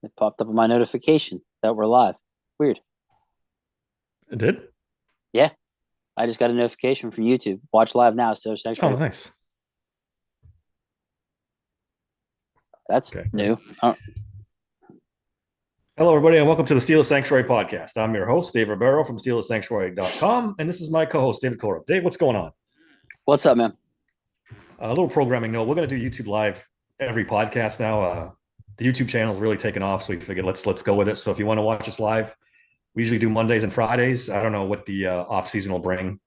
It popped up on my notification that we're live. Weird. It did? Yeah, I just got a notification from YouTube. Watch live now. So Oh, Sanctuary. nice. That's Okay, ready? new. Oh, Hello, everybody, and welcome to the Steelers Sanctuary podcast. I'm your host, Dave Ribeiro from SteelersSanctuary.com, and this is my co-host, David Corup. Dave, what's going on? what's up, man? A little programming note. We're going to do YouTube Live every podcast now. The YouTube channel is really taking off, so we figured let's go with it. So if you want to watch us live, we usually do Mondays and Fridays. I don't know what the off season will bring,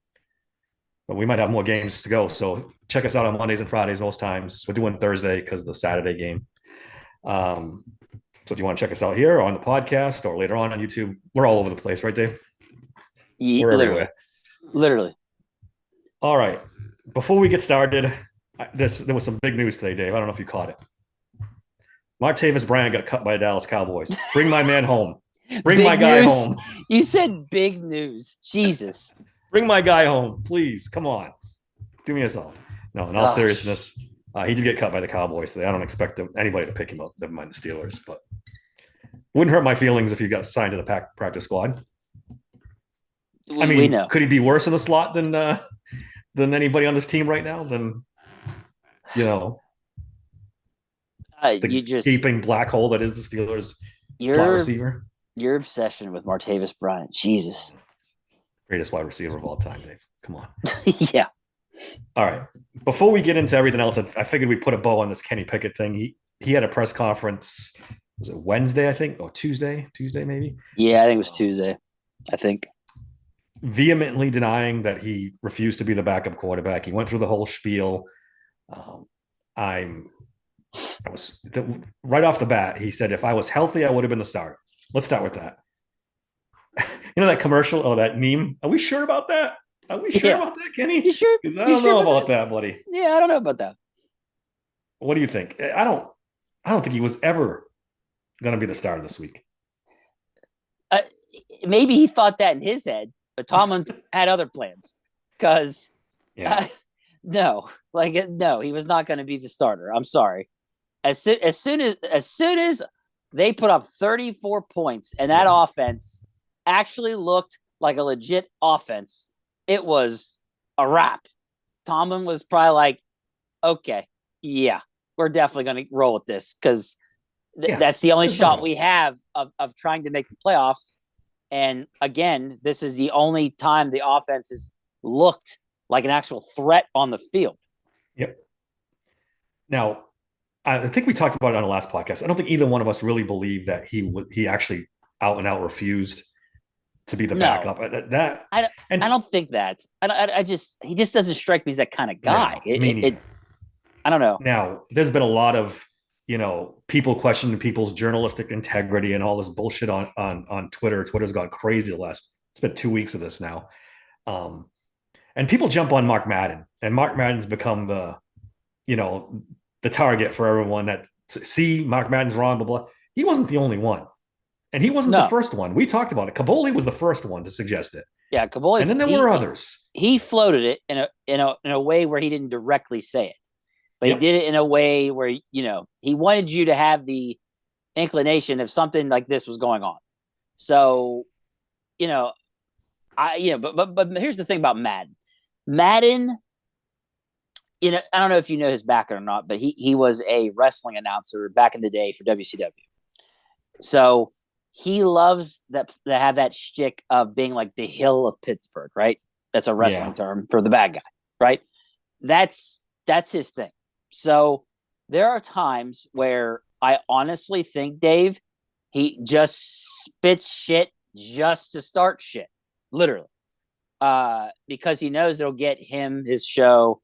but we might have more games to go. So check us out on Mondays and Fridays most times. We're doing Thursday because of the Saturday game. Um, So if you want to check us out here or on the podcast or later on YouTube, we're all over the place, right, Dave? We're Literally, everywhere. literally. All right. Before we get started, there was some big news today, Dave. I don't know if you caught it. Martavis Bryant got cut by the Dallas Cowboys. Bring my man home. Bring my Big guy news. home. You said big news. Jesus. Bring my guy home, please. Come on. Do me a solid. No, in all Oh, seriousness, he did get cut by the Cowboys today. I don't expect anybody to pick him up, never mind the Steelers, but wouldn't hurt my feelings if he got signed to the practice squad. I we mean, know. could he be worse in the slot than anybody on this team right now? Than you know the You just gaping black hole that is the Steelers slot your receiver, your obsession with Martavis Bryant. Jesus. greatest wide receiver of all time, Dave. Come on. Yeah. All right. Before we get into everything else, I figured we put a bow on this Kenny Pickett thing. He had a press conference. Was it Wednesday? I think, or Tuesday? Tuesday maybe. Yeah, I think it was Tuesday. I think. Vehemently denying that he refused to be the backup quarterback. He went through the whole spiel. Um, I'm I was right off the bat. He said, "If I was healthy, I would have been the starter." Let's start with that. You know that commercial? Oh, that meme. Are we sure about that? Are we sure Yeah. about that, Kenny? You sure? Because I You don't sure know about about that? that, buddy. Yeah, I don't know about that. What do you think? I don't think he was ever going to be the starter this week. uh, Maybe he thought that in his head, but Tomlin had other plans. Because Yeah, no, no, he was not going to be the starter. I'm sorry. As soon as they put up 34 points and that yeah, offense actually looked like a legit offense, it was a wrap. Tomlin was probably like, okay, yeah, we're definitely going to roll with this because yeah. that's the only There's no shot doubt. we have of trying to make the playoffs. And again, this is the only time the offense has looked like an actual threat on the field. Yep. Now, I think we talked about it on the last podcast. I don't think either one of us really believed that he actually out and out refused to be the No, backup. That I, I and don't think that. I just he just doesn't strike me as that kind of guy. no, me neither. I don't know. Now, there's been a lot of people questioning people's journalistic integrity and all this bullshit on Twitter. Twitter's gone crazy the last. It's been 2 weeks of this now, um, and people jump on Mark Madden, and Mark Madden's become you know the target for everyone that see Mark Madden's wrong. Blah blah. He wasn't the only one, and he wasn't the No, first one. We talked about it. Kaboli was the first one to suggest it, yeah, Kaboli and then there were others. he floated it in a way where he didn't directly say it, but he Yep. did it in a way where he wanted you to have the inclination if something like this was going on. So you know, but here's the thing about Madden. Madden, I don't know if you know his background or not, but he was a wrestling announcer back in the day for WCW. So he loves that to have that shtick of being like the hill of Pittsburgh, right? That's a wrestling Yeah. term for the bad guy, right? That's his thing. So there are times where I honestly think Dave, he just spits shit just to start shit, literally, because he knows it'll get him his show,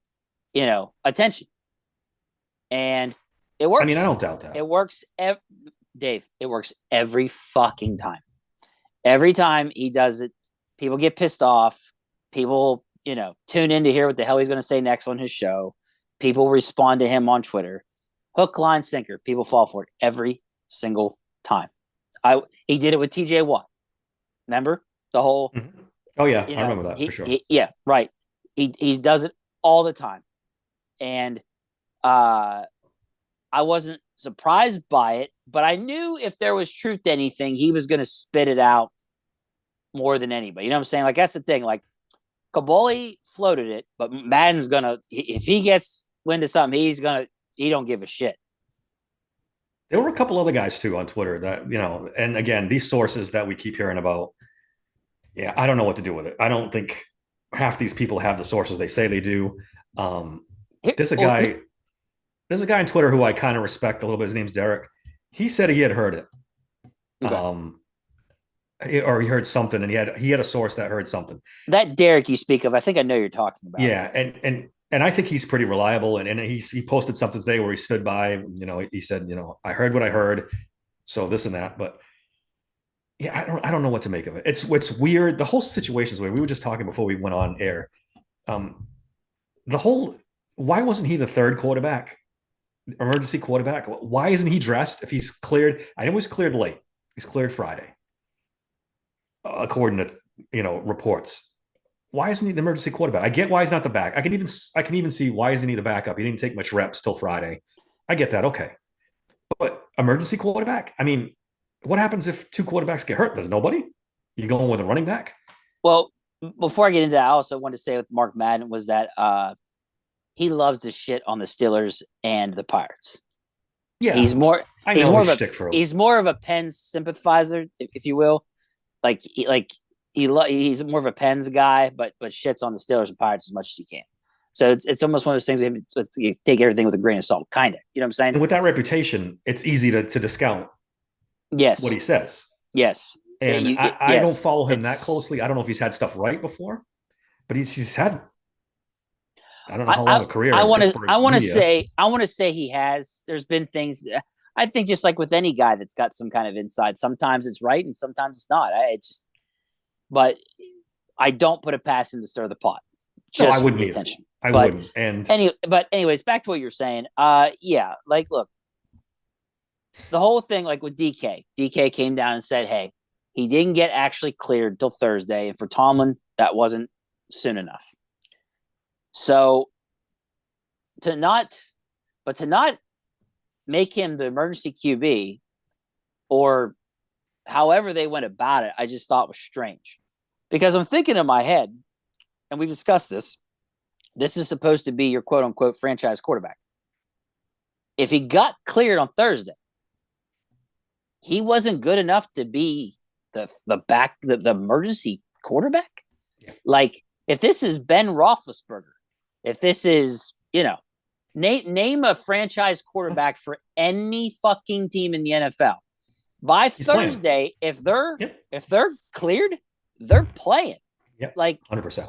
attention, and it I mean, I works. don't doubt that. It works, Dave. It works every fucking time. Every time he does it, people get pissed off. People, tune in to hear what the hell he's going to say next on his show. People respond to him on Twitter. Hook, line, sinker. People fall for it every single time. He did it with TJ Watt. Remember the whole, Mhm. Oh yeah, I remember that for sure. yeah, right. He does it all the time, and I wasn't surprised by it but I knew if there was truth to anything, he was going to spit it out more than anybody. You know what I'm saying? Like, that's the thing. Like, Kaboli floated it, but Madden's going to, if he gets wind of something, he don't give a shit. There were a couple other guys too on Twitter that, and again, these sources that we keep hearing about, yeah, I don't know what to do with it. I don't think half these people have the sources they say they do. There's a guy, on Twitter who I kind of respect a little bit. His name's Derek. He said he had heard it. Okay. Or he heard something, and he had a source that heard something. That Derek you speak of, I think I know you're talking about. Yeah, and I think he's pretty reliable. And he posted something today where he stood by. He said, I heard what I heard, so this and that. But yeah, I don't know what to make of it. It's weird. The whole situation is weird. We were just talking before we went on air. Why wasn't he the third quarterback, emergency quarterback? Why isn't he dressed if he's cleared? I know he's cleared late. He's cleared Friday, according to reports. Why isn't he the emergency quarterback? I get why he's not the back. I can even see why isn't he the backup? He didn't take much reps till Friday. I get that. Okay, but emergency quarterback. I mean, what happens if two quarterbacks get hurt? There's nobody. You going with a running back? Well, before I get into that, I also wanted to say with Mark Madden was that he loves to shit on the Steelers and the Pirates. Yeah, he's more of a Pens sympathizer, if you will. He's more of a Pens guy, but shits on the Steelers and Pirates as much as he can. So it's almost one of those things that you take everything with a grain of salt, kind of. You know what I'm saying? And with that reputation, it's easy to discount. Yes. What he says. Yes. And I don't follow him that closely. I don't know if he's had stuff right before, but he's had. I don't know how long a career. I want to say he has. There's been things. I think just like with any guy that's got some kind of inside, sometimes it's right and sometimes it's not. But I don't put it past him to stir the pot. No, I wouldn't either. I wouldn't. And anyways, back to what you're saying. Yeah, like look, the whole thing, like with DK came down and said, hey, he didn't get actually cleared till Thursday, and for Tomlin, that wasn't soon enough. So to not make him the emergency QB, or however they went about it, I just thought was strange. Because I'm thinking in my head, and we've discussed this is supposed to be your quote unquote franchise quarterback. If he got cleared on Thursday, he wasn't good enough to be the emergency quarterback. Yeah. Like, if this is Ben Roethlisberger, if this is, name a franchise quarterback for any fucking team in the NFL. By Thursday, if they're cleared, they're playing. Yep. Like 100%.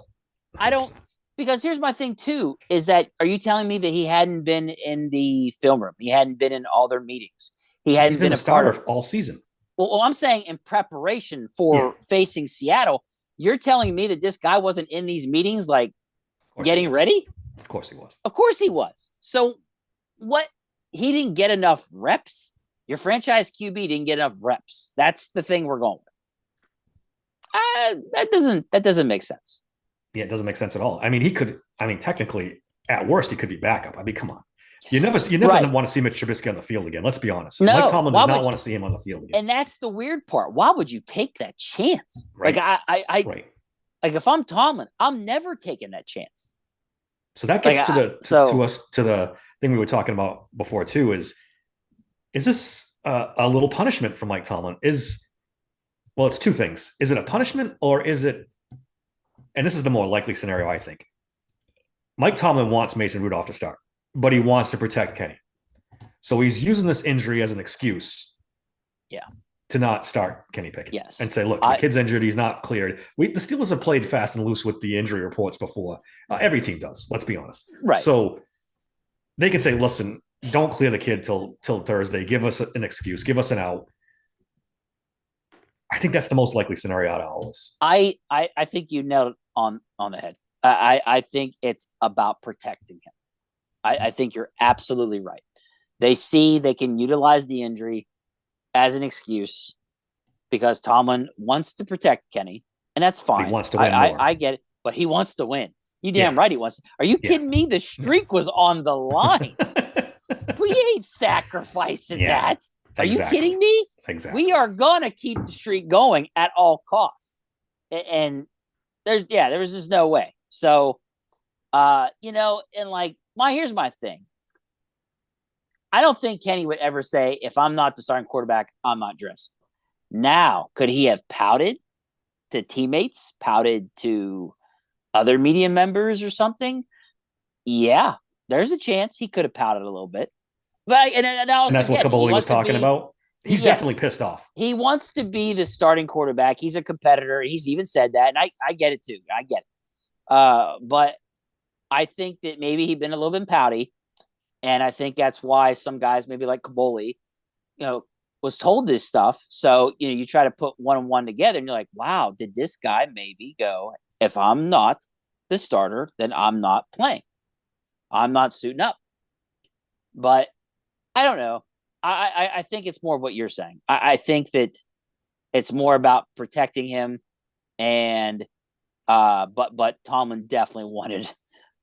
I don't, because here's my thing too, is that, are you telling me that he hadn't been in the film room? He hadn't been in all their meetings. He's been a starter all season. Well, I'm saying in preparation for facing Seattle, you're telling me that this guy wasn't in these meetings, like getting ready? Of course he was. Of course he was. So what? He didn't get enough reps. Your franchise QB didn't get enough reps. That's the thing we're going with. That doesn't make sense. Yeah, it doesn't make sense at all. I mean, technically, at worst, he could be backup. I mean, come on. You never want to see Mitch Trubisky on the field again. Let's be honest. No, Mike Tomlin does not want to see him on the field again. And that's the weird part. Why would you take that chance? Right. Like like if I'm Tomlin, I'm never taking that chance. So that gets to the thing we were talking about before too. Is this a little punishment for Mike Tomlin? It's two things. Is it a punishment, or is it? And this is the more likely scenario, I think. Mike Tomlin wants Mason Rudolph to start, but he wants to protect Kenny. So he's using this injury as an excuse to not start Kenny Pickett. Yes. And say, look, the kid's injured. He's not cleared. The Steelers have played fast and loose with the injury reports before. Every team does. Let's be honest. Right. So they can say, listen, don't clear the kid till Thursday. Give us an excuse. Give us an out. I think that's the most likely scenario out of all this. I think you nailed it on the head. I think it's about protecting him. I think you're absolutely right. They see they can utilize the injury as an excuse because Tomlin wants to protect Kenny, and that's fine. He wants to win more. I get it, but he wants to win. You damn right he wants to. Are you kidding me? The streak was on the line. We ain't sacrificing that. Are you Exactly. kidding me? Exactly. We are gonna keep the streak going at all costs. And there was just no way. So and like here's my thing. I don't think Kenny would ever say, if I'm not the starting quarterback, I'm not dressing. Now, could he have pouted to teammates, pouted to other media members or something? Yeah, there's a chance he could have pouted a little bit. But and also, And that's what Kaboli was talking about. He's definitely yes, pissed off. he wants to be the starting quarterback. He's a competitor. He's even said that, and I get it too. I get it. But I think that maybe he'd been a little bit pouty, and I think that's why some guys, maybe like Kaboli, was told this stuff. So you try to put one and one together, and you're like, wow, did this guy maybe go? If I'm not the starter, then I'm not playing. I'm not suiting up. But I don't know. I think it's more of what you're saying. I think that it's more about protecting him, and but Tomlin definitely wanted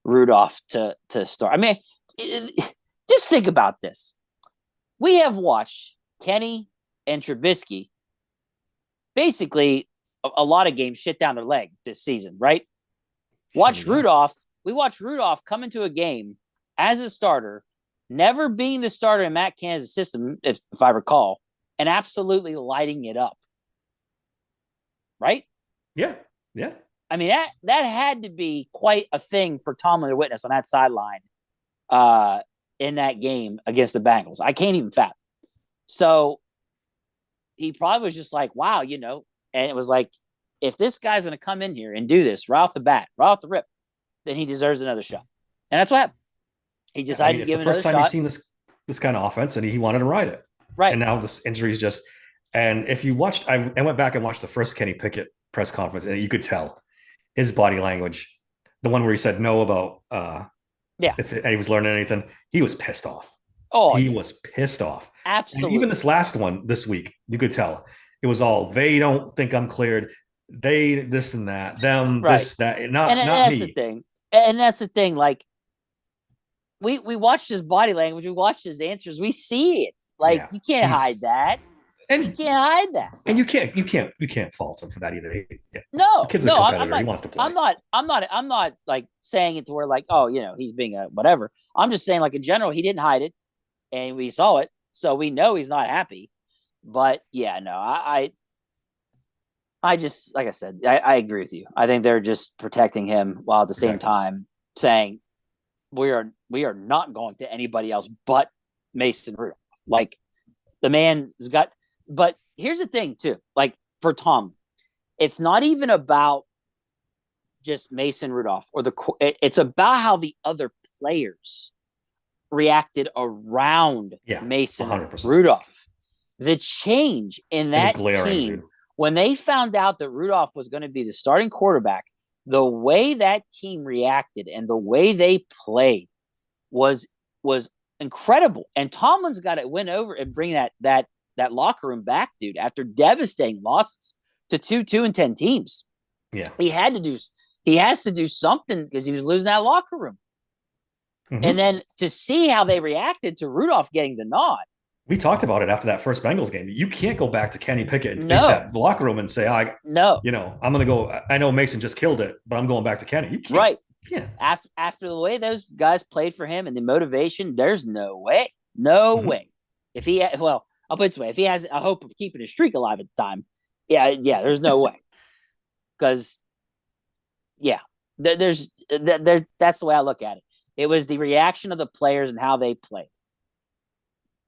Rudolph to start. I mean, just think about this. We have watched Kenny and Trubisky basically a lot of games shit down their leg this season, right? Watch Rudolph. We watched Rudolph come into a game as a starter, never being the starter in Matt Canada's system, if I recall, and absolutely lighting it up. Right? Yeah. Yeah. I mean, that had to be quite a thing for Tomlin to witness on that sideline in that game against the Bengals. I can't even fathom. So he probably was just like, wow, and it was like, if this guy's going to come in here and do this right off the bat, right off the rip, then he deserves another shot. And that's what happened. He decided to give another shot. It's the first time he's seen this kind of offense, and he wanted to ride it. Right. And now this injury is just – and if you watched – I went back and watched the first Kenny Pickett press conference, and you could tell his body language, the one where he said no about if he was learning anything, he was pissed off. Oh, he was pissed off. Absolutely. And even this last one this week, you could tell it was all, they don't think I'm cleared. They this and that, them, right. This, that, not that's me. The thing. And that's the thing. Like, we watched his body language, we watched his answers, we see it. Like, you can't hide that. And you can't hide that. And you can't fault him for that either. No, the kid's a competitor. He wants to play. I'm not like saying it to where like, oh, he's being a whatever. I'm just saying, like, in general, he didn't hide it, and we saw it, so we know he's not happy. But yeah, no, I just, like I said, I agree with you. I think they're just protecting him while at the same time saying we are not going to anybody else but Mason Rudolph. Like, the man's got. But here's the thing too. Like, for Tom, it's not even about just Mason Rudolph it's about how the other players reacted around Mason 100%. Rudolph. The change in that team when they found out that Rudolph was going to be the starting quarterback, the way that team reacted and the way they played was incredible. And Tomlin's got to win over and bring that locker room back, dude, after devastating losses to 2-10 teams. Yeah. He has to do something because he was losing that locker room. Mm-hmm. And then to see how they reacted to Rudolph getting the nod. We talked about it after that first Bengals game. You can't go back to Kenny Pickett and face that locker room and say, I'm going to go. I know Mason just killed it, but I'm going back to Kenny. You can't. Right. Yeah. After the way those guys played for him and the motivation, there's no way. No way. If he, I'll put it this way, if he has a hope of keeping his streak alive at the time, there's no way. Because, that's the way I look at it. It was the reaction of the players and how they played.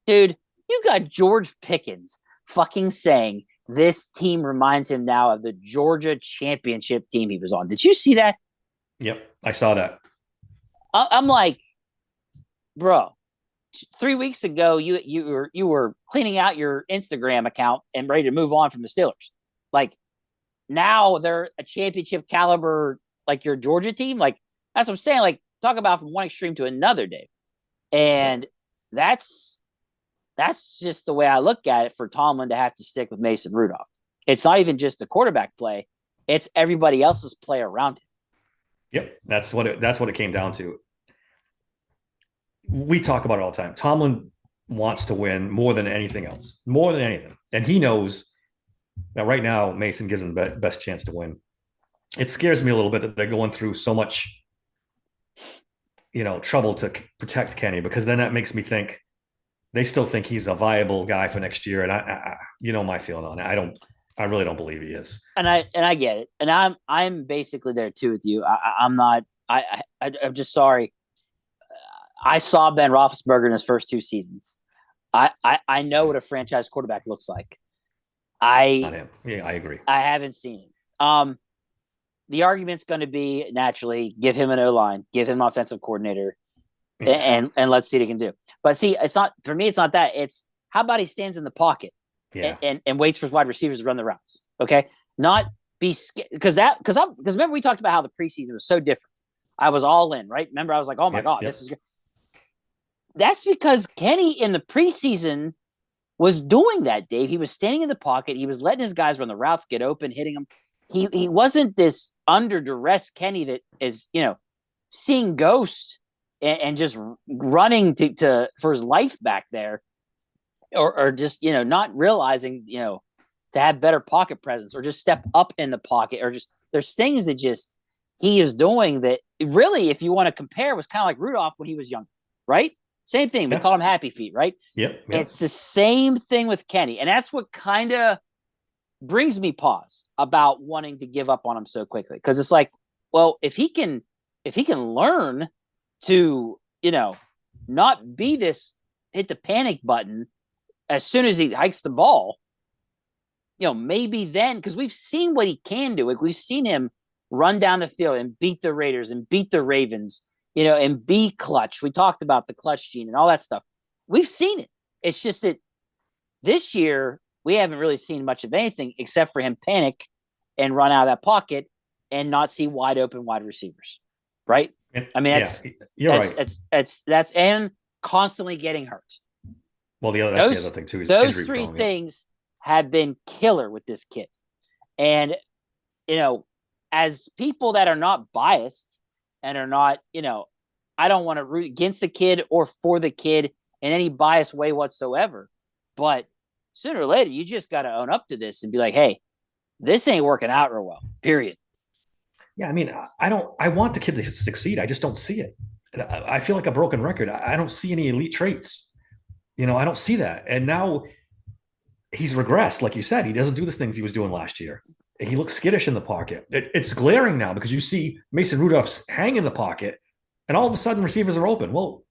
Dude, you got George Pickens fucking saying this team reminds him now of the Georgia championship team he was on. Did you see that? Yep, I saw that. I'm like, bro, 3 weeks ago, you were cleaning out your Instagram account and ready to move on from the Steelers. Like, now they're a championship caliber, like your Georgia team. Like, that's what I'm saying. Like, talk about from one extreme to another, Dave. And that's just the way I look at it for Tomlin to have to stick with Mason Rudolph. It's not even just the quarterback play. It's everybody else's play around him. Yep. That's what it came down to. We talk about it all the time. Tomlin wants to win more than anything else, more than anything. And he knows that right now Mason gives him the best chance to win. It scares me a little bit that they're going through so much, trouble to protect Kenny, because then that makes me think they still think he's a viable guy for next year. And my feeling on it. I really don't believe he is. And I get it. And I'm basically there too with you. I'm not, I'm just sorry. I saw Ben Roethlisberger in his first 2 seasons. I know what a franchise quarterback looks like. Not him. Yeah, I agree. I haven't seen him. The argument's going to be naturally give him an O-line, give him an offensive coordinator, and let's see what he can do. But see, it's not for me. It's not that. It's how about he stands in the pocket and waits for his wide receivers to run the routes. Okay, not be scared because remember we talked about how the preseason was so different. I was all in, right? Remember, I was like, oh my god, this is good. That's because Kenny in the preseason was doing that, Dave. He was standing in the pocket. He was letting his guys run the routes, get open, hitting them. He wasn't this under duress Kenny that is, seeing ghosts and just running to for his life back there, or just, not realizing, to have better pocket presence or just step up in the pocket, or just there's things that just he is doing that really, if you want to compare, was kind of like Rudolph when he was young, right? Same thing. We call him Happy Feet, right? Yep. It's the same thing with Kenny. And that's what kind of brings me pause about wanting to give up on him so quickly. Because it's like, well, if he can learn to, not be this hit the panic button as soon as he hikes the ball, maybe then, because we've seen what he can do. Like, we've seen him run down the field and beat the Raiders and beat the Ravens, and be clutch. We talked about the clutch gene and all that stuff. We've seen it. It's just that this year we haven't really seen much of anything except for him panic and run out of that pocket and not see wide open wide receivers. Right? I mean, that's and constantly getting hurt. Well, that's the other thing too. Is those 3 things have been killer with this kid. And, as people that are not biased and are not, I don't want to root against the kid or for the kid in any biased way whatsoever. But sooner or later, you just got to own up to this and be like, hey, this ain't working out real well, period. Yeah, I mean, I want the kid to succeed. I just don't see it. I feel like a broken record. I don't see any elite traits. I don't see that. And now he's regressed. Like you said, he doesn't do the things he was doing last year. He looks skittish in the pocket. It's glaring now because you see Mason Rudolph's hang in the pocket and all of a sudden receivers are open. Well,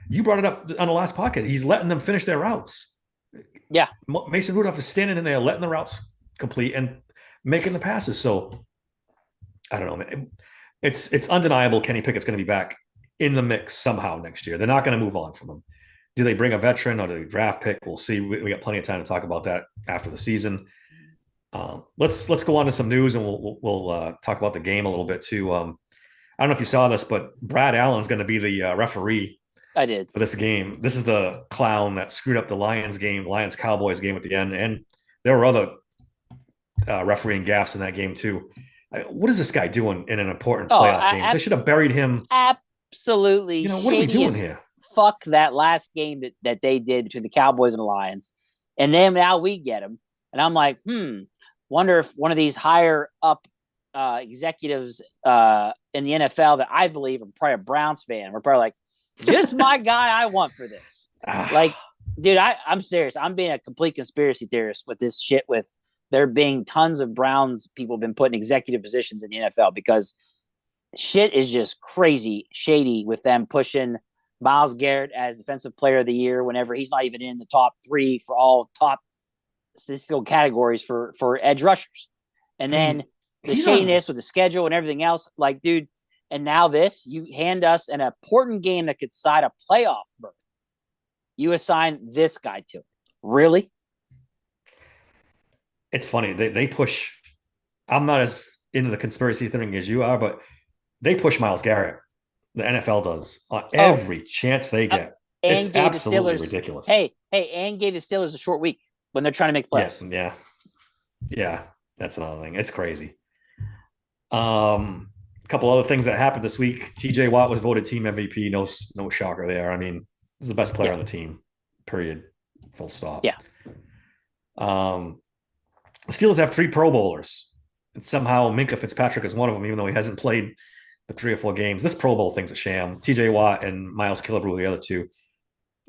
you brought it up on the last pocket. He's letting them finish their routes. Yeah. Mason Rudolph is standing in there, letting the routes complete and making the passes. So I don't know, man. It's undeniable Kenny Pickett's going to be back in the mix somehow next year. They're not going to move on from him. Do they bring a veteran or do they draft pick? We'll see. We got plenty of time to talk about that after the season. Let's go on to some news and we'll talk about the game a little bit too. I don't know if you saw this, but Brad Allen's going to be the referee. I did for this game. This is the clown that screwed up the Lions Cowboys game at the end, and there were other refereeing gaffes in that game too. What is this guy doing in an important playoff game? They should have buried him. Absolutely. What are we doing here? Fuck that last game that they did between the Cowboys and the Lions, and then now we get him, and I'm like, wonder if one of these higher up executives in the NFL that I believe are probably a Browns fan. We're probably like, just my guy I want for this. Like, dude, I'm serious. I'm being a complete conspiracy theorist with this shit, with there being tons of Browns people been put in executive positions in the NFL, because shit is just crazy shady with them pushing Myles Garrett as defensive player of the year whenever he's not even in the top 3 for all top statistical categories for edge rushers. And then the shadiness with the schedule and everything else, like, dude. And now you hand us an important game that could side a playoff berth. You assign this guy to it. Really? It's funny. They push. I'm not as into the conspiracy theory as you are, but they push Myles Garrett. The NFL does on every chance they get. It's absolutely ridiculous. Hey, and gave the Steelers a short week when they're trying to make playoffs. Yeah. That's another thing. It's crazy. A couple other things that happened this week. TJ Watt was voted team MVP. No shocker there. I mean, he's the best player on the team. Period. Full stop. Yeah. The Steelers have 3 Pro Bowlers, and somehow Minka Fitzpatrick is one of them, even though he hasn't played the 3 or 4 games. This Pro Bowl thing's a sham. TJ Watt and Miles Killebrew, the other two.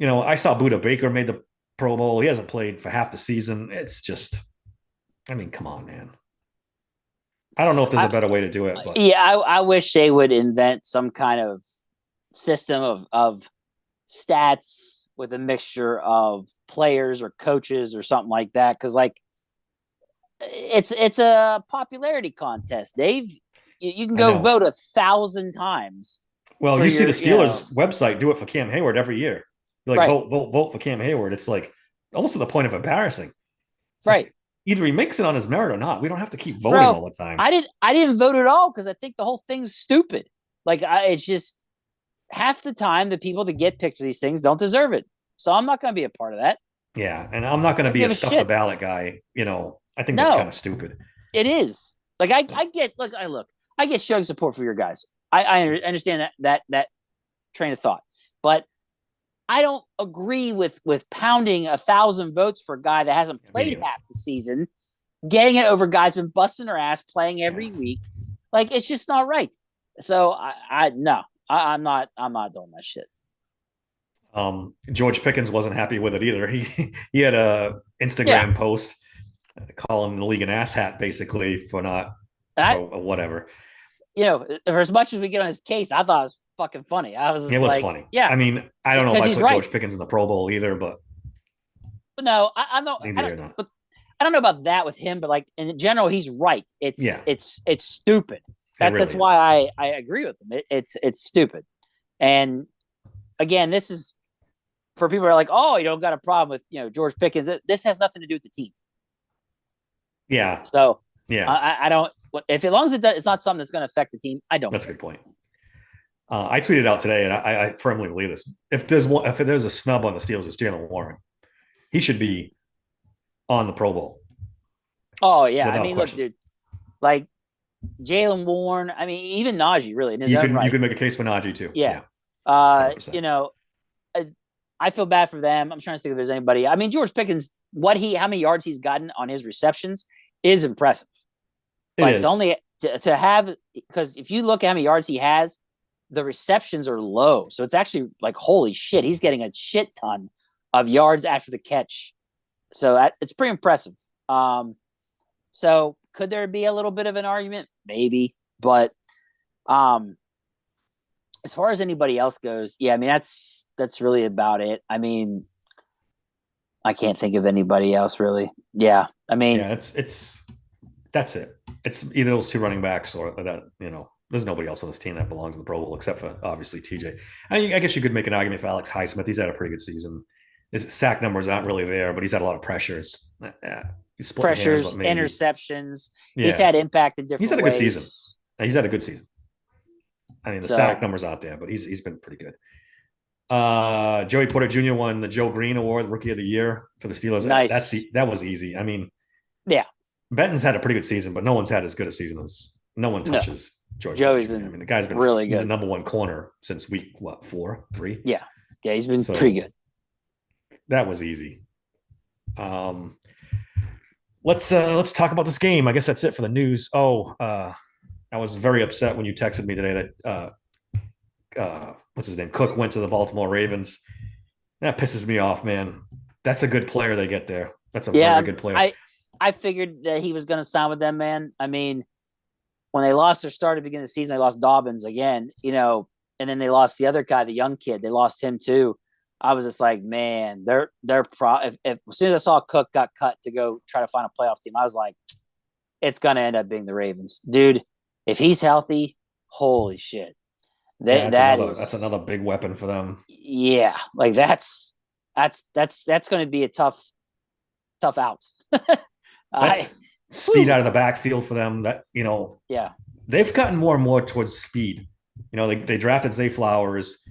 I saw Buda Baker made the Pro Bowl. He hasn't played for half the season. It's just, come on, man. I don't know if there's a better way to do it, but yeah, I wish they would invent some kind of system of stats with a mixture of players or coaches or something like that. Because it's a popularity contest, Dave. You can go vote 1,000 times. Well, you see the Steelers website do it for Cam Hayward every year. You're like, vote for Cam Hayward. It's like almost to the point of embarrassing. It's right. Like, either he makes it on his merit or not. We don't have to keep voting all the time. I didn't vote at all because I think the whole thing's stupid. It's just half the time the people that get picked for these things don't deserve it. So I'm not going to be a part of that. Yeah, and I'm not going to be a stuff the ballot guy. I think that's kind of stupid. It is. I get showing support for your guys. I understand that train of thought, but I don't agree with pounding 1,000 votes for a guy that hasn't played half the season, getting it over guys been busting their ass playing every week. It's just not right. So I'm not doing that shit. George Pickens wasn't happy with it either. He had a Instagram post calling the league an asshat basically for not whatever. For as much as we get on his case, I thought it was fucking funny. It was funny. Yeah. I don't know if I put George Pickens in the Pro Bowl either, but no, I don't know about that with him, but in general, he's right. It's stupid. That's why I agree with him. It's stupid. And again, this is for people who are like, oh, you don't got a problem with George Pickens. This has nothing to do with the team. Yeah. So I don't. If as long as it's not something that's going to affect the team, I don't. That's a good point. I tweeted out today, and I firmly believe this. If there's a snub on the Steelers, it's Jaylen Warren. He should be on the Pro Bowl. Oh yeah, look, dude, Jaylen Warren. Even Najee, really. You can make a case for Najee too. Yeah. I feel bad for them. I'm trying to think if there's anybody. George Pickens, how many yards he's gotten on his receptions is impressive. It's only to have, because if you look at how many yards he has, the receptions are low. So it's actually holy shit, he's getting a shit ton of yards after the catch. So it's pretty impressive. So could there be a little bit of an argument? Maybe. But as far as anybody else goes, that's really about it. I can't think of anybody else really. Yeah. That's it. It's either those 2 running backs or that, there's nobody else on this team that belongs in the Pro Bowl except for obviously TJ. I guess you could make an argument for Alex Highsmith. He's had a pretty good season. His sack numbers aren't really there, but he's had a lot of pressures. Pressures, interceptions. Yeah. He's had impact in different ways. He's had a good season. He's had a good season. The sack numbers out there, but he's been pretty good. Joey Porter Jr. won the Joe Green Award, Rookie of the Year for the Steelers. Nice. That was easy. Yeah. Benton's had a pretty good season, but no one's had as good a season as no one touches George. Joey's been the guy's been really good. The number 1 corner since week 4, 3. Yeah, he's been pretty good. That was easy. Let's talk about this game. I guess that's it for the news. I was very upset when you texted me today that what's his name? Cook went to the Baltimore Ravens. That pisses me off, man. That's a good player they get there. That's a very good player. I figured that he was going to sign with them, man. When they lost their start at the beginning of the season, they lost Dobbins again, and then they lost the other guy, the young kid. They lost him too. I was just like, man, they're as soon as I saw Cook got cut to go try to find a playoff team, I was like, it's going to end up being the Ravens. Dude, if he's healthy, holy shit. That's another big weapon for them. Yeah. That's going to be a tough out. That's speed out of the backfield for them. They've gotten more and more towards speed. They drafted Zay Flowers.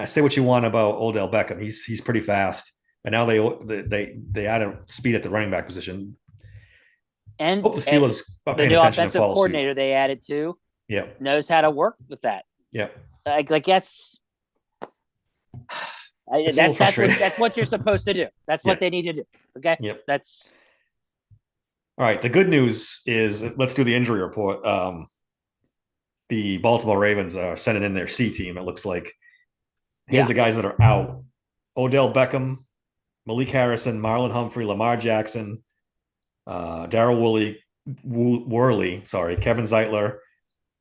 Say what you want about Odell Beckham. He's pretty fast. But now they added speed at the running back position. And hope the Steelers the new offensive coordinator they added too. Yeah. Knows how to work with that. Yeah. That's It's a little frustrating. That's what you're supposed to do. That's Yeah. what they need to do. Okay, Yep. that's All right. The good news is let's do the injury report. The Baltimore Ravens are sending in their C team. It looks like here's yeah. the guys that are out: Odell Beckham, Malik Harrison, Marlon Humphrey, Lamar Jackson, Daryl Worley, sorry, Kevin Zeitler.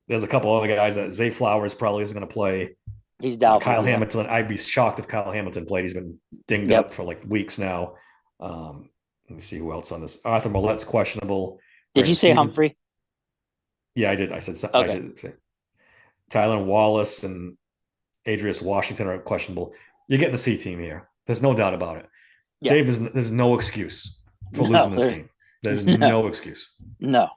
There's a couple other guys that Zay Flowers probably isn't going to play. He's doubtful. Kyle Yeah. Hamilton. I'd be shocked if Kyle Hamilton played. He's been dinged Yep. up for like weeks now. Let me see who else on this. Arthur Millette's questionable. Did Greg you say Stevens. Humphrey? Yeah, I did. I said I Okay. did say Tyler Wallace and Adrius Washington are questionable. You're getting the C team here. There's no doubt about it. Yeah. Dave, there's no excuse for No, losing this there- game. There's no. no excuse. No,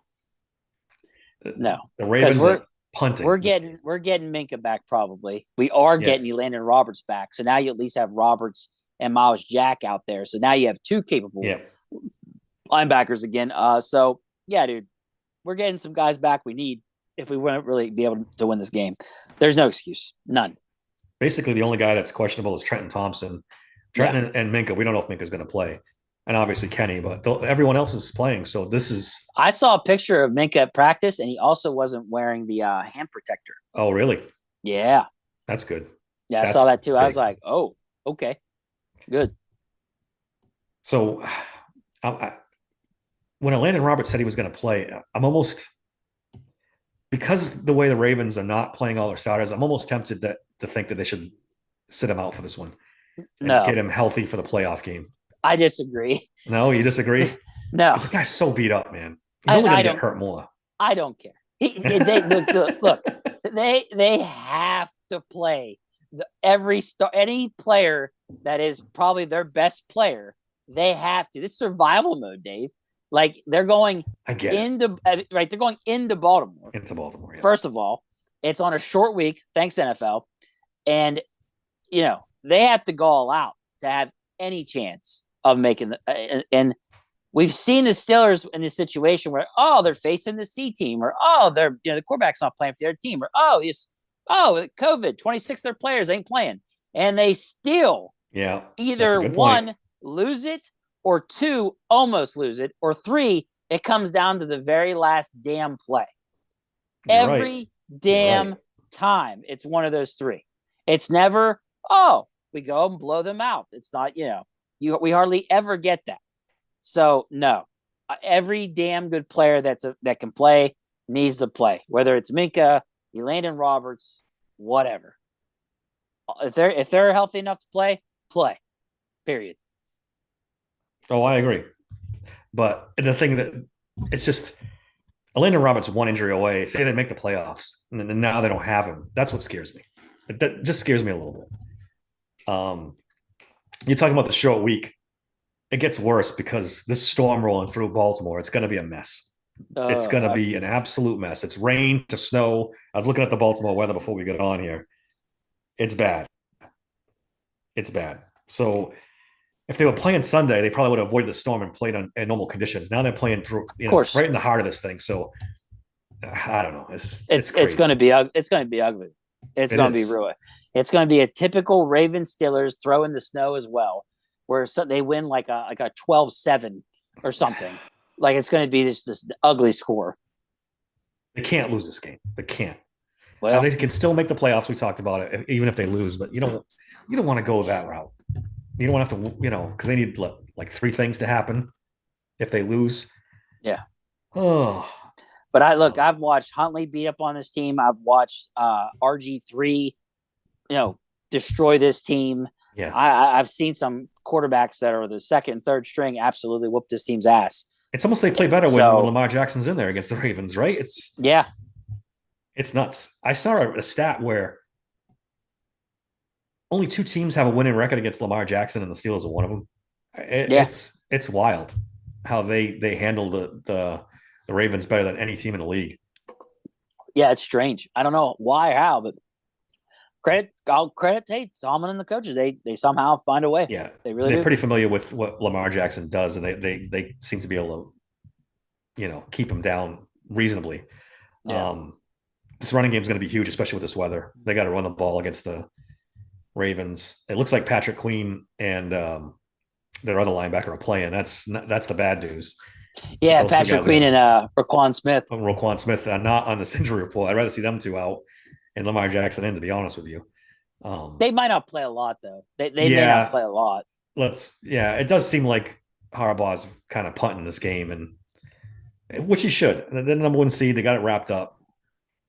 no. The Ravens we're- are punting. We're getting Minka back probably. We are Yeah. getting Elandon Roberts back. So now you at least have Roberts and Miles Jack out there. So now you have two capable Yeah. linebackers again. So yeah, dude, we're getting some guys back we need if we want to really be able to win this game. There's no excuse, none. Basically, the only guy that's questionable is Trenton Thompson. Trenton and Minka. We don't know if Minka's going to play, and obviously Kenny, but everyone else is playing. So this is. I saw a picture of Minka at practice, and he also wasn't wearing the hand protector. Oh, really? Yeah, That's good. yeah, I That's saw that too. I was big. like, oh, okay, good. So, when Elandon Roberts said he was going to play, I'm almost because the way the Ravens are not playing all their starters. I'm almost tempted to think that they should sit him out for this one and No, get him healthy for the playoff game. I disagree. No, you disagree? No, This guy's so beat up, man. He's only going to get hurt more. I don't care. They look. They have to play any player that is probably their best player. They have to. It's survival mode, Dave. Like they're going I get it. into right. They're going into Baltimore. Into Baltimore. Yeah. First of all, it's on a short week. Thanks NFL, and they have to go all out to have any chance of making the. And we've seen the Steelers in this situation where they're facing the C team, or they're the quarterback's not playing for their team, or COVID 26 of their players ain't playing, and they still Yeah. either one lose it, or two almost lose it, or three it comes down to the very last damn play. Every damn time it's one of those three. It's never we go and blow them out. It's not we hardly ever get that. So no, every damn good player that can play needs to play, whether it's Minka, Elandon Roberts, whatever. If they're healthy enough to play. Period. Oh, I agree. But the thing that it's just Elandon Roberts one injury away. Say they make the playoffs, and then now they don't have him. That's what scares me. That just scares me a little bit. You're talking about the short week. It gets worse because this storm rolling through Baltimore, it's going to be a mess. It's going to be an absolute mess. It's rain to snow. I was looking at the Baltimore weather before we got on here. It's bad. It's bad. So if they were playing Sunday, they probably would have avoided the storm and played in normal conditions. Now they're playing through, right in the heart of this thing. So I don't know. It's going to be ugly. It's going to be ugly. It's going to be ruined. It's going to be a typical Ravens Steelers throw in the snow as well, where they win like a 12-7 or something. Like it's going to be this ugly score. They can't lose this game. They can't. Well, they can still make the playoffs. We talked about it, even if they lose. But you don't want to go that route. You don't want to have to, because they need like three things to happen if they lose. Yeah. Oh. But I've watched Huntley beat up on this team. I've watched RG3, destroy this team. Yeah. I've seen some quarterbacks that are the second and third string absolutely whoop this team's ass. It's almost they play better when Lamar Jackson's in there against the Ravens, right? It's nuts. I saw a stat where only two teams have a winning record against Lamar Jackson, and the Steelers are one of them. It's wild how they handle the Ravens better than any team in the league. Yeah, it's strange. I don't know why or how, but I'll credit Tate, Tomlin, and the coaches. They somehow find a way. Yeah, they're pretty familiar with what Lamar Jackson does, and they seem to be able to, keep him down reasonably. Yeah. This running game is going to be huge, especially with this weather. They got to run the ball against the Ravens. It looks like Patrick Queen and their other linebacker are playing. That's the bad news. But Yeah, those two Patrick guys Queen are and Raquan Smith. Roquan Smith not on this injury report. I'd rather see them two out and Lamar Jackson in, to be honest with you. They might not play a lot though. They may not Yeah, play a lot. it does seem like Harbaugh's kind of punting this game, and which he should. And then number one seed, they got it wrapped up.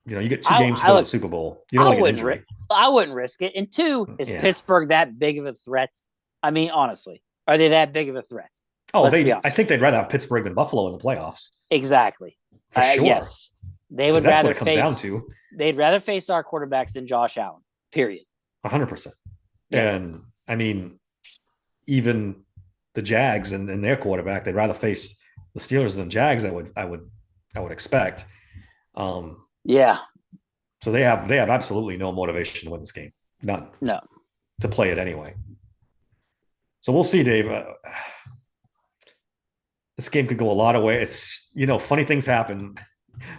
You know, you get two games to go to the Super Bowl. You don't want to get injury. I wouldn't risk it. And two, is Pittsburgh that big of a threat? I mean, honestly, are they that big of a threat? Oh, I think they'd rather have Pittsburgh than Buffalo in the playoffs. Exactly. For sure. Yes. They would that's rather what it comes down to. They'd rather face our quarterbacks than Josh Allen. Period. 100%. And I mean, even the Jags and their quarterback, they'd rather face the Steelers than Jags. I would expect. Yeah. So they have absolutely no motivation to win this game. None. No. To play it anyway. So we'll see, Dave. This game could go a lot of ways. It's, funny things happen.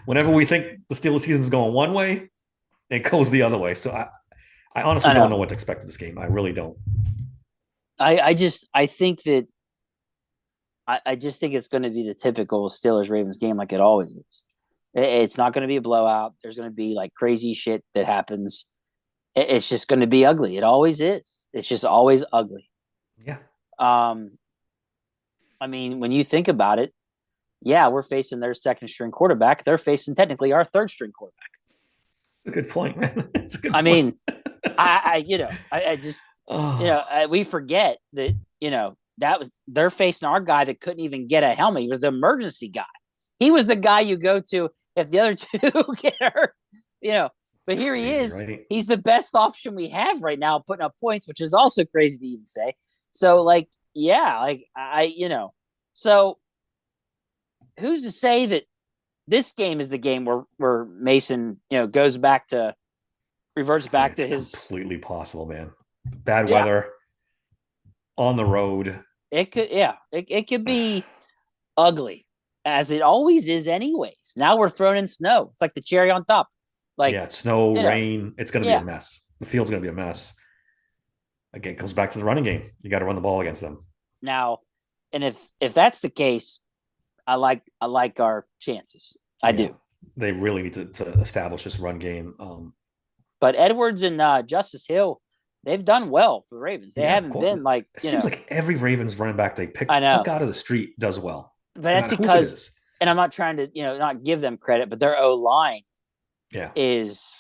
Whenever we think the Steelers season's going one way, it goes the other way. So I honestly don't know what to expect of this game. I really don't. I just think it's going to be the typical Steelers Ravens game like it always is. It's not going to be a blowout. There's going to be like crazy shit that happens. It's just going to be ugly. It always is. It's just always ugly. Yeah. I mean, when you think about it, yeah, we're facing their second string quarterback. They're facing technically our third string quarterback. That's a good point, man. It's a good point. I mean, I just, we forget that, they're facing our guy that couldn't even get a helmet. He was the emergency guy. He was the guy you go to if the other two get hurt, But here he is. Right? He's the best option we have right now, putting up points, which is also crazy to even say. So, so who's to say that this game is the game where Mason, reverts back to his. Completely possible, man. Bad weather on the road. It could be ugly, as it always is, anyways. Now we're throwing in snow. It's like the cherry on top. Snow, rain. It's going to be a mess. The field's going to be a mess. Again, it goes back to the running game. You got to run the ball against them. Now, and if that's the case, I like our chances. I do. They really need to establish this run game. But Edwards and Justice Hill, they've done well for the Ravens. They haven't been like. It seems like every Ravens running back they pluck out of the street does well. But that's because, and I'm not trying to not give them credit, but their O-line is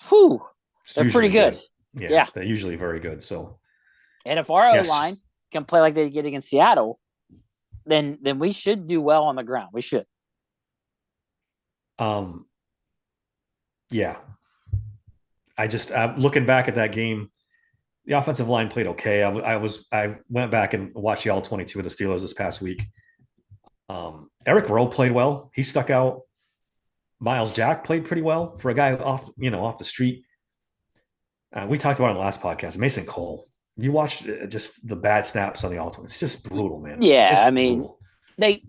they're pretty good. Yeah, they're usually very good. So, and if our O-line can play like they did against Seattle, then we should do well on the ground. We should. Yeah. I'm looking back at that game. The offensive line played okay. I went back and watched the all 22 of the Steelers this past week. Eric Rowe played well. He stuck out. Miles Jack played pretty well for a guy off the street. We talked about it in the last podcast. Mason Cole. You watched just the bad snaps on the all 22. It's just brutal, man. Yeah, I mean, brutal. They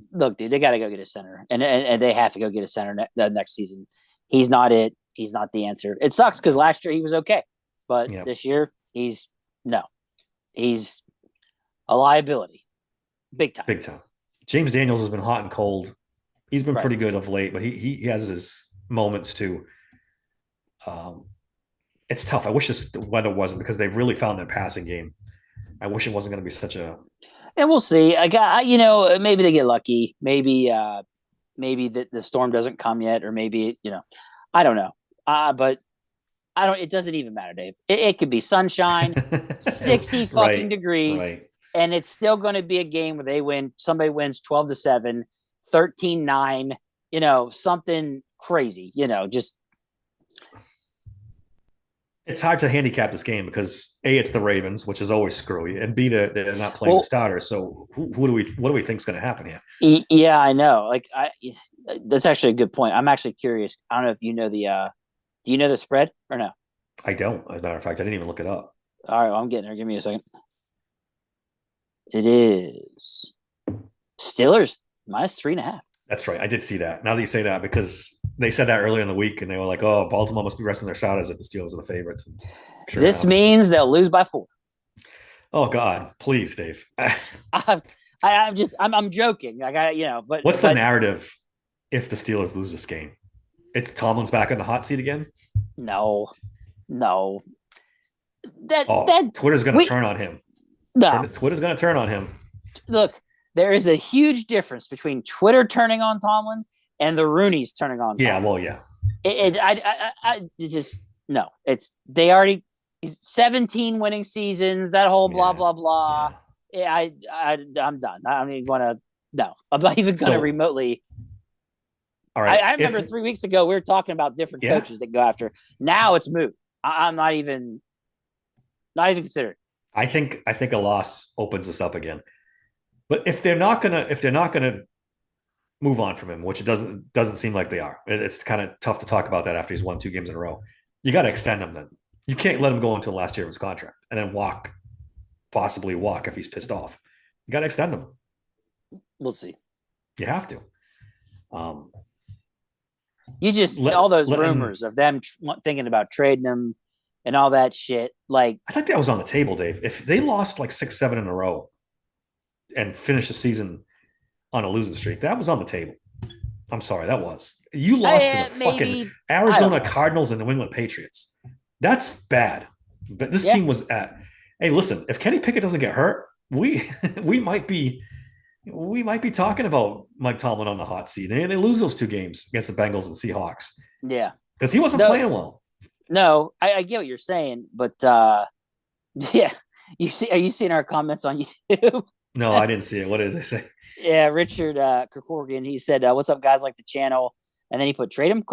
got to go get a center, and they have to go get a center next season. He's not it. He's not the answer. It sucks because last year he was okay, but this year he's a liability, big time. Big time. James Daniels has been hot and cold. He's been pretty good of late, but he has his moments too. It's tough. I wish this weather wasn't, because they've really found their passing game. I wish it wasn't going to be such a. And we'll see. Maybe they get lucky. Maybe the storm doesn't come yet, or maybe I don't know. But I don't. It doesn't even matter, Dave. It could be sunshine, 60 fucking degrees, and it's still going to be a game where they win. Somebody wins 12-7, 13-9. Something crazy. Just. It's hard to handicap this game because A, it's the Ravens, which is always screwy, and B, they're not playing the starters. So what do we think is going to happen here? Yeah, I know. That's actually a good point. I'm actually curious. I don't know if you know do you know the spread or no? I don't. As a matter of fact, I didn't even look it up. All right, well, I'm getting there. Give me a second. It is Steelers -3.5. That's right. I did see that. Now that you say that, because they said that earlier in the week, and they were like, "Oh, Baltimore must be resting their starters if the Steelers are the favorites." This means they'll lose by 4. Oh God, please, Dave. I'm joking. I got What's the narrative if the Steelers lose this game? It's Tomlin's back in the hot seat again. no, no. Oh, That Twitter's going to we turn on him. no. Twitter's going to turn on him. Look, there is a huge difference between Twitter turning on Tomlin and the Rooneys turning on. Yeah, Tomlin. well, yeah. I just no. It's they already. He's 17 winning seasons. That whole blah blah blah. Yeah, I'm done. I don't even want to. No, I'm not even going to remotely. All right. I remember 3 weeks ago we were talking about different coaches that go after. Now it's moot. I'm not even considering. I think a loss opens us up again. But if they're not gonna move on from him, which it doesn't seem like they are, it's kind of tough to talk about that after he's won 2 games in a row. You got to extend him then. You can't let him go until last year of his contract and then possibly walk if he's pissed off. You got to extend him. We'll see. You have to. You just all those rumors of them thinking about trading him and all that shit. Like I think that was on the table, Dave. If they lost like 6-7 in a row and finished the season on a losing streak, that was on the table. I'm sorry, that was. You lost to the fucking Arizona Cardinals and New England Patriots. That's bad. But this team was at. Hey, listen, if Kenny Pickett doesn't get hurt, we might be talking about Mike Tomlin on the hot seat. They lose those 2 games against the Bengals and Seahawks. Yeah, because he wasn't playing well. No, I get what you're saying, but yeah, are you seeing our comments on YouTube? No, I didn't see it. What did they say? Yeah, Richard Kerkorgan, he said, "What's up, guys? Like the channel." And then he put trade him ?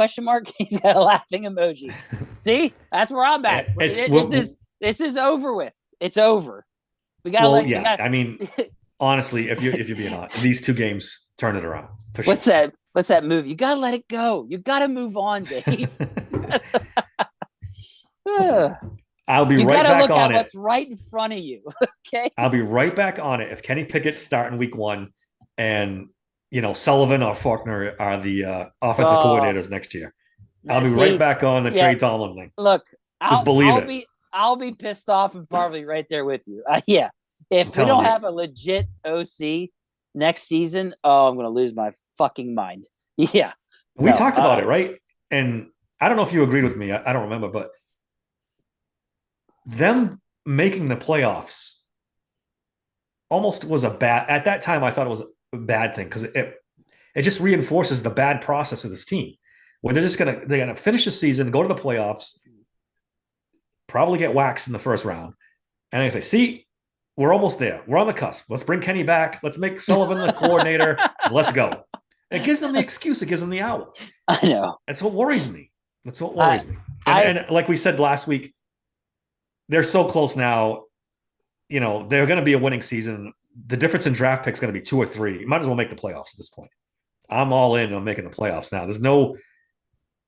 He's got a laughing emoji. See, that's where I'm at. This is over with. It's over. We got. I mean, honestly, if you're being honest, these 2 games turn it around. For sure. What's that move? You gotta let it go. You gotta move on, Dave. Listen, I'll be right back on it. What's right in front of you? Okay. I'll be right back on it if Kenny Pickett's starting week 1 and Sullivan or Faulkner are the offensive coordinators next year. I'll be right back on the trade Tomlin thing. Look, I'll be pissed off and probably right there with you. If we don't have a legit OC next season, I'm going to lose my fucking mind. Yeah. We talked about it, right? And I don't know if you agreed with me. I don't remember, but them making the playoffs almost was at that time, I thought it was a bad thing because it just reinforces the bad process of this team where they're going to finish the season, go to the playoffs, probably get waxed in the first round. And I say, see, we're almost there. We're on the cusp. Let's bring Kenny back. Let's make Sullivan the coordinator. Let's go. It gives them the excuse. It gives them the hour. I know. That's what worries me. And like we said last week, they're so close now. They're going to be a winning season. The difference in draft picks is going to be 2 or 3. You might as well make the playoffs at this point. I'm all in on making the playoffs now. There's no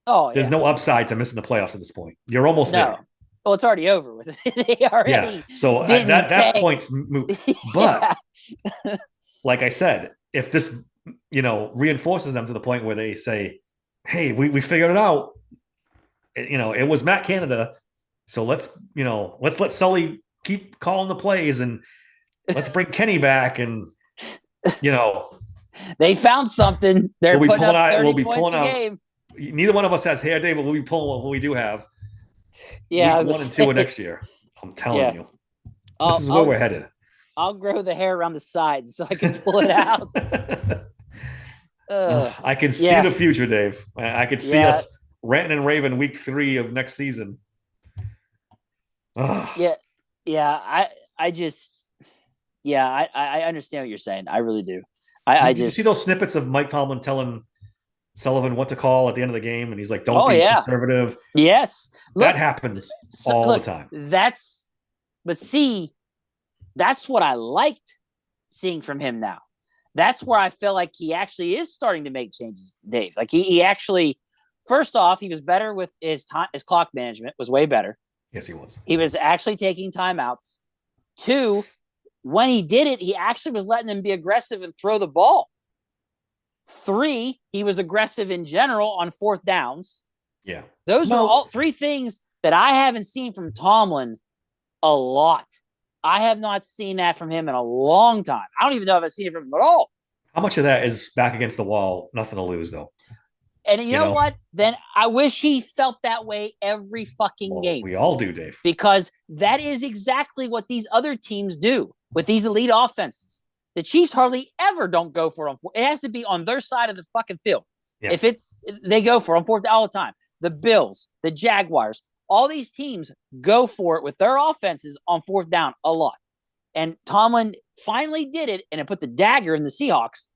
upside to missing the playoffs at this point. You're almost there. Well, it's already over with. They already. Yeah. So at that point's moot. But like I said, if this reinforces them to the point where they say, "Hey, we figured it out." It was Matt Canada, so let's let Sully keep calling the plays and let's bring Kenny back and they found something. They're putting up 30 points a game. Neither one of us has hair, Dave, but we'll be pulling what we do have. Yeah, week 1 and 2 of next year. I'm telling you, this is where we're headed. I'll grow the hair around the sides so I can pull it out. I can see the future, Dave. I could see us ranting and raving week 3 of next season. I understand what you're saying. I really do. Did you see those snippets of Mike Tomlin telling Sullivan what to call at the end of the game, and he's like, "Don't be conservative." Yes, that happens all the time. That's what I liked seeing from him now. That's where I feel like he actually is starting to make changes, Dave. Like he actually, first off, he was better with his time. His clock management was way better. Yes, he was. He was actually taking timeouts. 2, when he did it, he actually was letting them be aggressive and throw the ball. 3, he was aggressive in general on 4th downs. Yeah. Those are all 3 things that I haven't seen from Tomlin a lot. I have not seen that from him in a long time. I don't even know if I've seen it from him at all. How much of that is back against the wall? Nothing to lose, though. And you You know know, what? Then I wish he felt that way every fucking well, game we all do, Dave. because that is exactly what these other teams do with these elite offenses. The Chiefs hardly ever don't go for them. It has to be on their side of the fucking field. Yeah. If it's they go for them fourth all the time. The Bills, the Jaguars, all these teams go for it with their offenses on fourth down a lot. And Tomlin finally did it, and it put the dagger in the Seahawks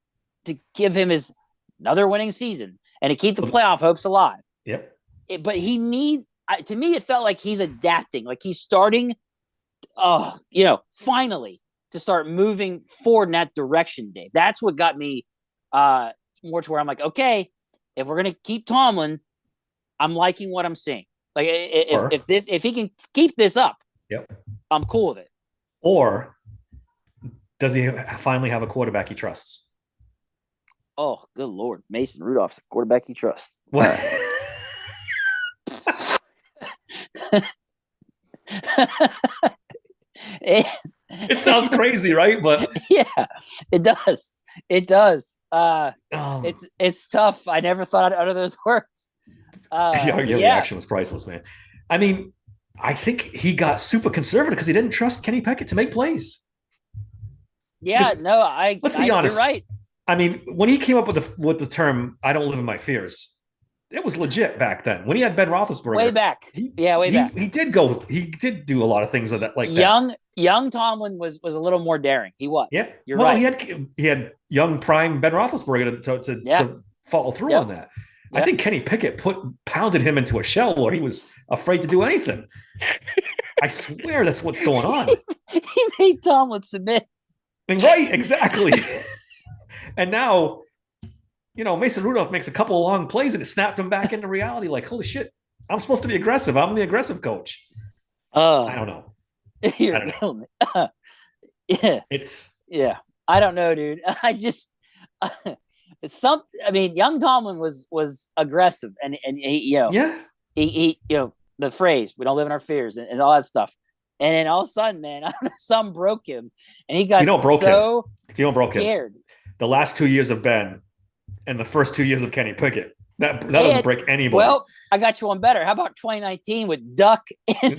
to give him his another winning season and to keep the playoff hopes alive. Yep. But he needs, to me, it felt like he's adapting, like he's starting, finally to start moving forward in that direction, Dave. That's what got me more to where I'm like, okay, if we're going to keep Tomlin, I'm liking what I'm seeing. Like if he can keep this up, yep, I'm cool with it. Or does he finally have a quarterback he trusts? Oh, good Lord. Mason Rudolph's the quarterback he trusts. What? It sounds crazy, right? But yeah, it does. It does. It's tough. I never thought I'd utter those words. Your reaction was priceless, man. I mean, I think he got super conservative because he didn't trust Kenny Pickett to make plays. Yeah, let's be honest. You're right. I mean, when he came up with the term "I don't live in my fears," it was legit back then. When he had Ben Roethlisberger, way back. Way back. He did do a lot of things like that. Young Tomlin was a little more daring. He was. Yeah, you're right. He had young prime Ben Roethlisberger to follow through on that. I think Kenny Pickett pounded him into a shell where he was afraid to do anything. I swear that's what's going on. He made Tomlin submit. Right, exactly. And now, Mason Rudolph makes a couple of long plays and it snapped him back into reality. Like, holy shit, I'm supposed to be aggressive. I'm the aggressive coach. I don't know. You're killing me. Yeah. I don't know, dude. I just young Tomlin was aggressive and he the phrase "we don't live in our fears" and all that stuff. And then all of a sudden, man, something broke him, and he got scared. The last 2 years of Ben and the first 2 years of Kenny Pickett, that doesn't break anybody. Well, I got you one better. How about 2019 with Duck? And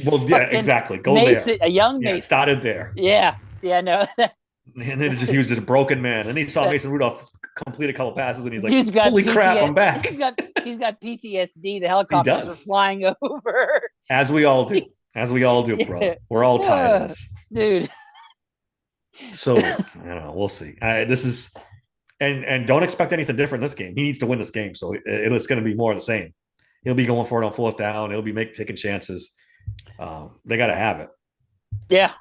exactly. Go Mason, there. A young Mason started there. Yeah, no. And then he was just a broken man. And he saw Mason Rudolph complete a couple passes, and he's like, "Holy crap, I'm back!" He's got PTSD. The helicopters are flying over. As we all do, bro. We're all tired of this, dude. So we'll see. This is, and don't expect anything different this game. He needs to win this game, so it's going to be more of the same. He'll be going for it on fourth down. He'll be taking chances. They got to have it. Yeah.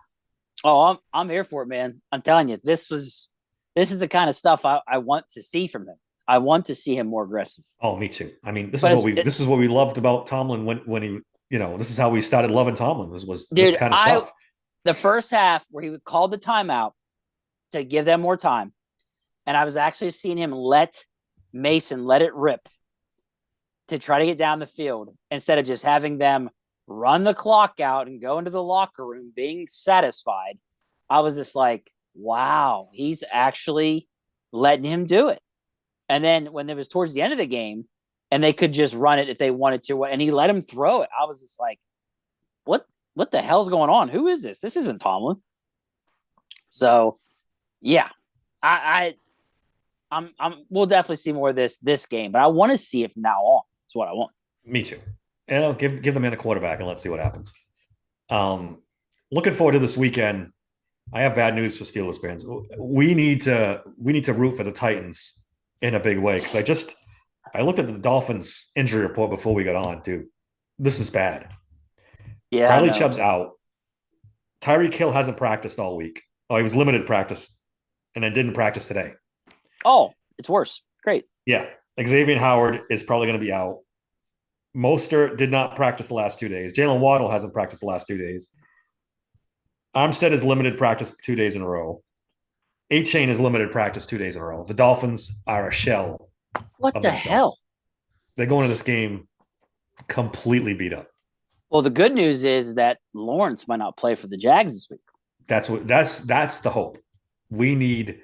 Oh, I'm here for it, man. I'm telling you, this is the kind of stuff I want to see from him. I want to see him more aggressive. Oh, me too. I mean, this is what we loved about Tomlin when he, this is how we started loving Tomlin was this kind of stuff. The first half where he would call the timeout to give them more time, and I was actually seeing him let Mason let it rip to try to get down the field instead of just having them run the clock out and go into the locker room being satisfied. I was just like, wow, he's actually letting him do it. And then when it was towards the end of the game and they could just run it if they wanted to, and he let him throw it, I was just like, what the hell's going on? Who is this? This isn't Tomlin. So yeah, we'll definitely see more of this game, but I want to see it from now on. That's what I want. Me too. And give the man a quarterback and let's see what happens. Looking forward to this weekend. I have bad news for Steelers fans. We need to root for the Titans in a big way because I looked at the Dolphins injury report before we got on, dude. This is bad. Yeah, Bradley Chubb's out. Tyreek Hill hasn't practiced all week. Oh, he was limited practice and then didn't practice today. Oh, it's worse. Great. Yeah. Xavier Howard is probably going to be out. Mostert did not practice the last 2 days. Jalen Waddle hasn't practiced the last 2 days. Armstead is limited practice 2 days in a row. A-Chain is limited practice 2 days in a row. The Dolphins are a shell. What the hell? They go into this game completely beat up. Well, the good news is that Lawrence might not play for the Jags this week. That's the hope. We need.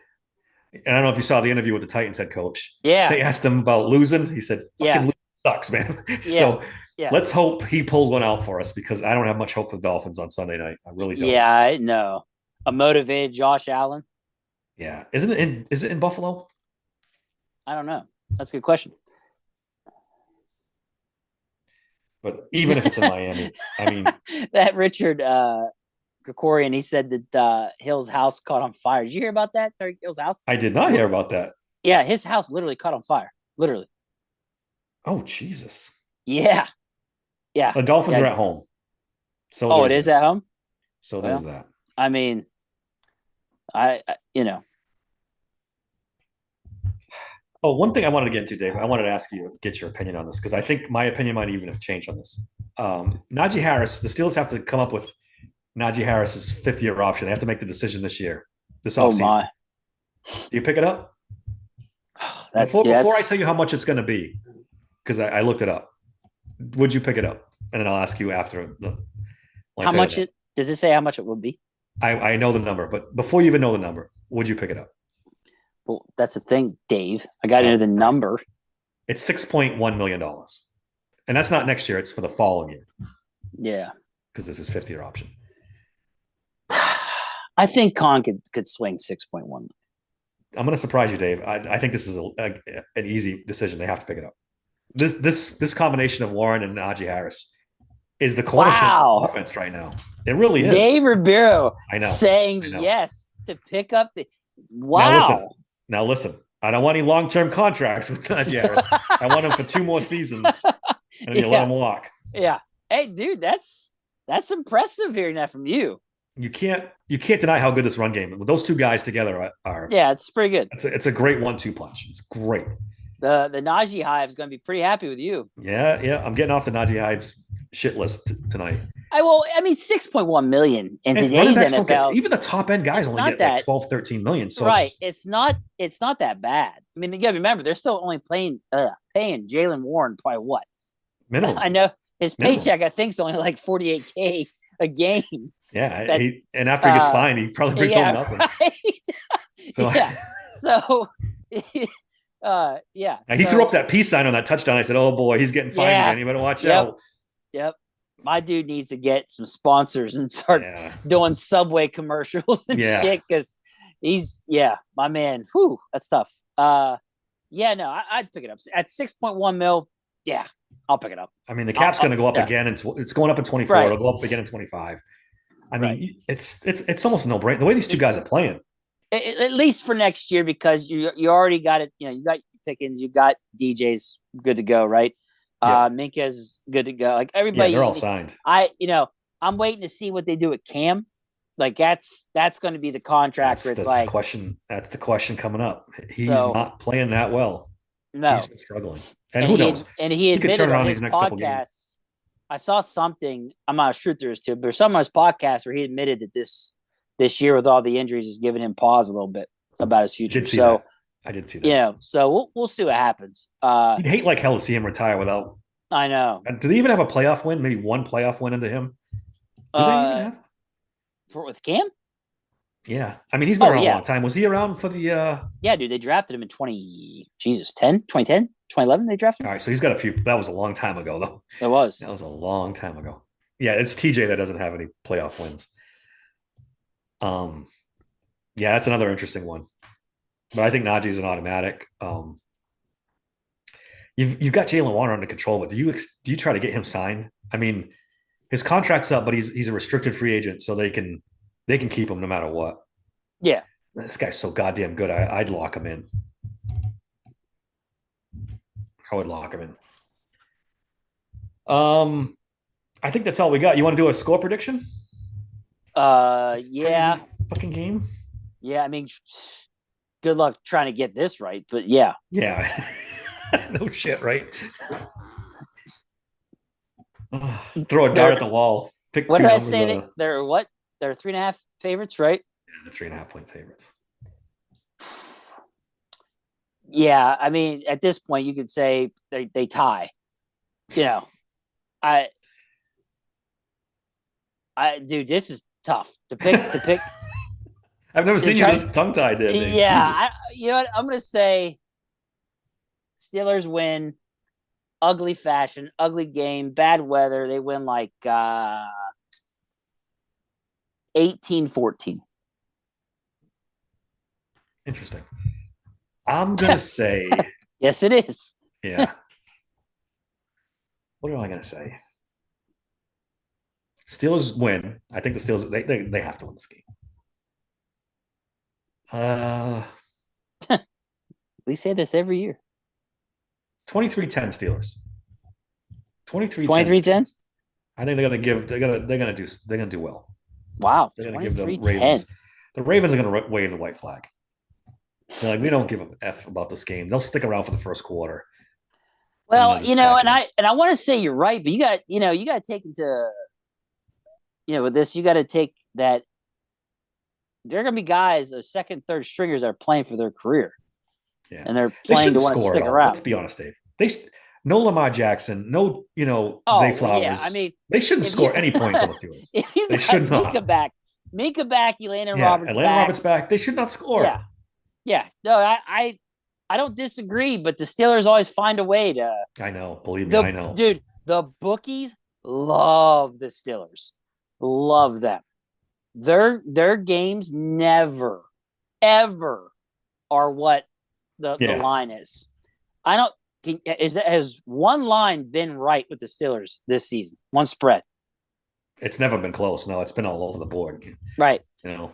And I don't know if you saw the interview with the Titans head coach. Yeah, They asked him about losing. He said, "Fucking yeah, losing sucks, man." yeah, So yeah, let's hope he pulls one out for us because I don't have much hope for the Dolphins on Sunday night. I really don't. yeah. I know. A motivated Josh Allen. Yeah, isn't it in? Is it in Buffalo? I don't know. That's a good question. But even if it's in Miami, I mean, That Richard Krikorian, he said that Hill's house caught on fire. Did you hear about that? Tyreek Hill's house? I did not hear about that. Yeah, his house literally caught on fire. Literally. Oh Jesus! Yeah, yeah, The Dolphins yeah. are at home, so Oh, it there's is that. at home. So Well, there's that. I mean, you know, Oh, one thing I wanted to get into, Dave. I wanted to ask you, get your opinion on this because I think my opinion might even have changed on this. Najee Harris, the Steelers have to come up with Najee Harris's fifth-year option. They have to make the decision this year, this oh offseason. my, Do you pick it up? that's Before I tell you how much it's going to be, because I looked it up. Would you pick it up? And then I'll ask you after the. how much it does it say how much it would be? I know the number, but before you even know the number, would you pick it up? Well, that's the thing, Dave. I got to know the number. It's $6.1 million, and that's not next year. It's for the following year. Yeah, because this is 50-year option. I think Khan could swing 6.1. I'm going to surprise you, Dave. I think this is an easy decision. They have to pick it up. This combination of Warren and Najee Harris is the cornerstone of offense right now. It really is. Dave Ribeiro I know. saying I know. yes to pick up the wow. Now listen. I don't want any long-term contracts with Najee Harris. I want him for 2 more seasons, and you let him walk. Yeah. Hey, dude, that's impressive hearing that from you. You can't deny how good this run game with those two guys together are. Yeah, it's pretty good. It's a great 1-2 punch. It's great. The Najee Hive is going to be pretty happy with you. Yeah. I'm getting off the Najee Hive's shit list tonight. I mean, 6.1 million in today's NFL. Even the top end guys only get like 12, 13 million. So right, it's not that bad. I mean, you got to remember they're still only paying Jaylen Warren probably what minimum. I know his paycheck. I think is only like $48K a game. Yeah, and after he gets fined, he probably brings home nothing. Right? So, yeah. So, yeah. He threw up that peace sign on that touchdown. I said, "Oh boy, he's getting fined again. You better watch out." Yep. My dude needs to get some sponsors and start doing Subway commercials and shit because he's my man. Whew, that's tough. No, I'd pick it up at 6.1 mil. Yeah, I'll pick it up. I mean, the cap's going to go up again, and it's going up in 24. Right. It'll go up again in 25. I mean, it's almost no brainer the way these two guys are playing. At least for next year, because you already got it. You know, you got Pickens, you got DJ's good to go, right? Yeah. Minka's good to go. Like everybody, they're all signed. I'm waiting to see what they do with Cam. Like that's going to be the contract. That's the question coming up. He's not playing that well. No, he's been struggling. And who knows? He admitted could turn around on these his next couple games. I saw something. I'm not sure there's to, but some on his podcast where he admitted that this year with all the injuries is giving him pause a little bit about his future. I did see that. So we'll see what happens. You'd hate like hell to see him retire without. I know. Do they even have a playoff win? Maybe one playoff win into him. Do they even have? With Cam? Yeah. I mean, he's been around a long time. Was he around for the Yeah, dude, they drafted him in 2010, 2011 they drafted him. All right, so he's got a few. That was a long time ago though. It was. That was a long time ago. Yeah, it's TJ that doesn't have any playoff wins. Yeah, that's another interesting one. But I think Najee's an automatic. You've got Jaylen Warren under control, but do you try to get him signed? I mean, his contract's up, but he's a restricted free agent, so they can keep him no matter what. Yeah, this guy's so goddamn good. I'd lock him in. I would lock him in. I think that's all we got. You want to do a score prediction? Yeah. Fucking game. Yeah, I mean, good luck trying to get this right, but yeah. Yeah. No shit, right? Throw a dart at the wall. Pick what two did I numbers say? They're 3.5 favorites, right? Yeah, the 3.5 point favorites. Yeah, I mean, at this point, you could say they tie. You know, dude, this is tough to pick. I've never seen you this tongue-tied, Dave. Yeah, Jesus. you know what? I'm gonna say Steelers win, ugly fashion, ugly game, bad weather. They win like 18-14. Interesting. I'm gonna say, Yes, it is. yeah. What am I gonna say? Steelers win. I think the Steelers they have to win this game. We say this every year. 23-10 Steelers. 23-10 23-10? Steelers. I think they're gonna do well. Wow. They're gonna give the 23-10. Ravens. The Ravens are gonna wave the white flag. They're like, we don't give a F about this game. They'll stick around for the first quarter. Well, and I want to say you're right, but you got to take into, with this, you got to take that there are going to be guys, those second, third stringers that are playing for their career. Yeah. And they're playing to want to stick around. Let's be honest, Dave. No Lamar Jackson, no, Zay Flowers. Yeah, I mean, they shouldn't score any points on the Steelers. They should not. Minka back, Elandon Roberts back. They should not score. Yeah. Yeah. No, I don't disagree, but the Steelers always find a way to. I know. Believe me, I know. Dude, the bookies love the Steelers. Love them. Their games never, ever are what the line is. I don't. Has one line been right with the Steelers this season? One spread. It's never been close. No, it's been all over the board. Right.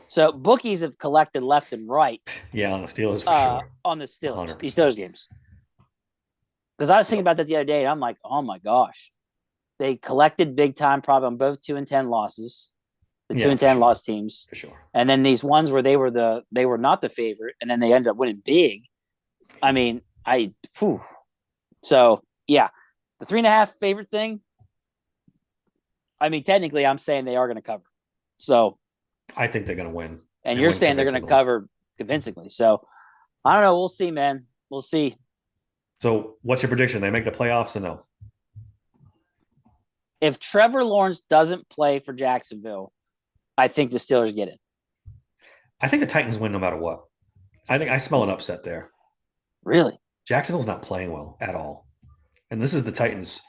So bookies have collected left and right. Yeah, on the Steelers for sure. On the Steelers, these Steelers games. Because I was thinking about that the other day, and I'm like, oh my gosh, they collected big time, probably on both 2-10 losses, the 2-10 loss teams for sure. And then these ones where they were not the favorite, and then they ended up winning big. I mean, So yeah, the 3.5 favorite thing. I mean, technically, I'm saying they are going to cover. So I think they're going to win. And you're saying they're going to cover convincingly. So I don't know. We'll see, man. We'll see. So what's your prediction? They make the playoffs or no? If Trevor Lawrence doesn't play for Jacksonville, I think the Steelers get it. I think the Titans win no matter what. I think I smell an upset there. Really? Jacksonville's not playing well at all. And this is the Titans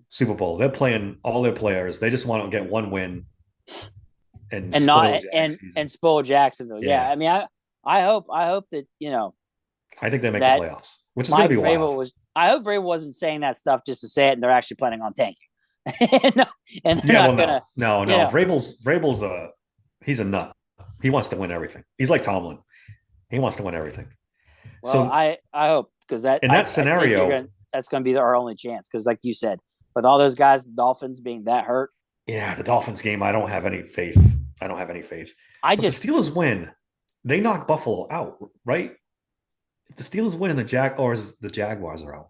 Super Bowl. They're playing all their players. They just want to get one win and spoil Jacksonville. Yeah. I mean, I hope that, I think they make the playoffs, which is going to be wild. I hope Vrabel wasn't saying that stuff just to say it, and they're actually planning on tanking. No. Vrabel's he's a nut. He wants to win everything. He's like Tomlin. He wants to win everything. Well, so I hope, because that scenario, that's going to be our only chance. Because like you said, with all those guys, the Dolphins being that hurt. Yeah, the Dolphins game, I don't have any faith. The Steelers win, they knock Buffalo out, right? If the Steelers win and the Jaguars are out.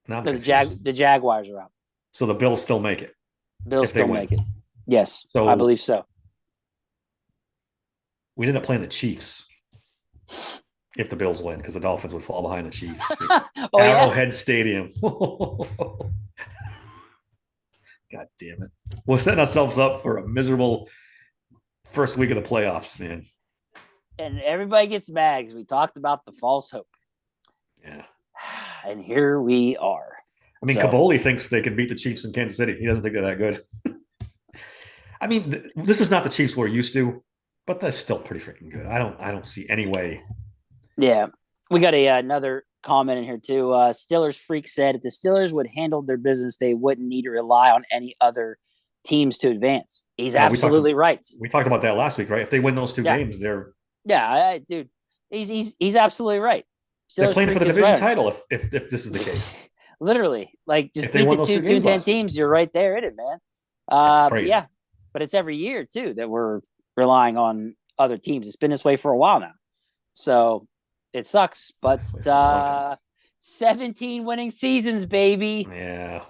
The Jaguars are out. So the Bills still make it. Make it. Yes, so I believe so. We ended up playing the Chiefs if the Bills win, because the Dolphins would fall behind the Chiefs. Arrowhead Stadium. God damn it. We're setting ourselves up for a miserable first week of the playoffs, man. And everybody gets mad because we talked about the false hope. Yeah. And here we are. I mean, Kaboli thinks they can beat the Chiefs in Kansas City. He doesn't think they're that good. I mean, this is not the Chiefs we're used to, but that's still pretty freaking good. I don't see any way. Yeah. We got another comment in here too. Steelers Freak said if the Steelers would handle their business, they wouldn't need to rely on any other teams to advance. He's absolutely right. We talked about that last week, right? If they win those two games, they're dude. He's absolutely right. Steelers they're playing for the division title if this is the case. Literally, like just beat the 2-10 teams. You're right there in it, man. But it's every year too that we're relying on other teams. It's been this way for a while now, so it sucks. But 17 winning seasons, baby. Yeah.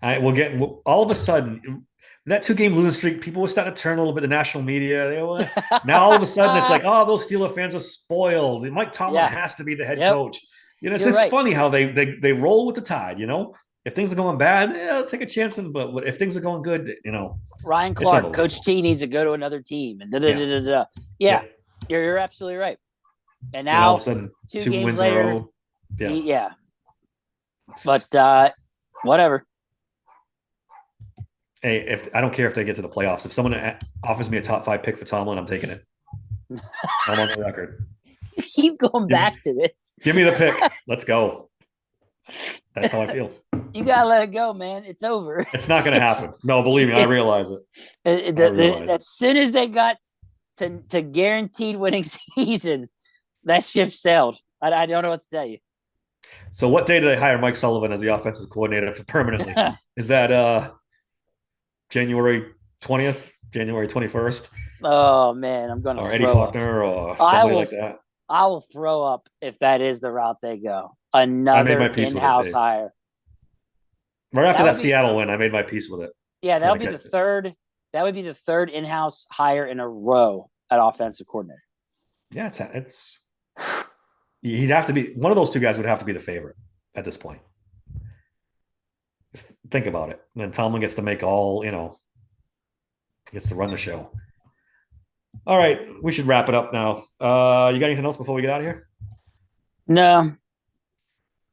All of a sudden that 2-game losing streak. People were starting to turn a little bit. The national media. Now all of a sudden it's like, oh, those Steeler fans are spoiled. Mike Tomlin has to be the head coach. It's funny how they roll with the tide, If things are going bad, I'll take a chance. But if things are going good, Ryan it's Clark, Coach unbelievable. T needs to go to another team, and da da Yeah, da da da. Yeah, yeah. you're absolutely right. And And all of now a sudden, two two games wins in a later, row. Yeah, yeah. it's But just whatever. hey, if I don't care if they get to the playoffs, if someone offers me a top 5 pick for Tomlin, I'm taking it. I'm on the record. You keep going Give, back to this. give me the pick. Let's go. That's how I feel. You gotta let it go, man. It's over. It's not going to It's happen. No, believe me, I realize it. I realize it. as soon as they got to guaranteed winning season, that ship sailed. I don't know what to tell you. So, what day did they hire Mike Sullivan as the offensive coordinator permanently? Is that January 20th, January 21st, Oh man, I'm gonna or Eddie throw up. Faulkner, or I somebody will like that? I will throw up if that is the route they go. I made my Another peace with it, in-house Dave. hire. Right after That that would be Seattle win, I made my peace with it. yeah, I'm that would like, be the third. That would be the third in-house hire in a row at offensive coordinator. yeah, it's he'd have to be one of those two guys would have to be the favorite at this point. Just think about it. And then Tomlin gets to make gets to run the show. All right, we should wrap it up now. You got anything else before we get out of here? No,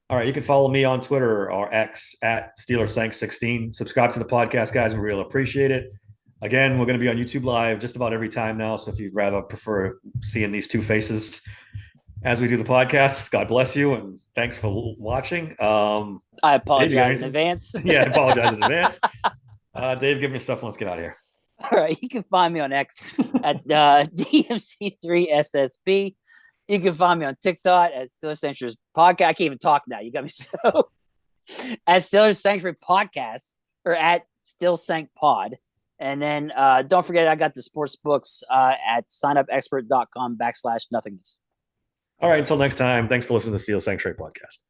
All right, you can follow me on Twitter or X at SteelersThanks16. Subscribe to the podcast, guys. We really appreciate it. Again, we're going to be on YouTube Live just about every time now. So if you'd rather prefer seeing these two faces as we do the podcast, God bless you and thanks for watching. I Dave, you got apologize in anything? advance. Yeah, I apologize in advance. Dave, give me your stuff. Let's get out of here. All right, you can find me on X at DMC3SSP. You can find me on TikTok at Steelers Sanctuary Podcast. I can't even talk now. You got me so at Steelers Sanctuary Podcast or at Still Sank Pod. And then don't forget, I got the sports books at signupexpert.com/nothingness. All right, until next time, thanks for listening to the Steel Sanctuary Podcast.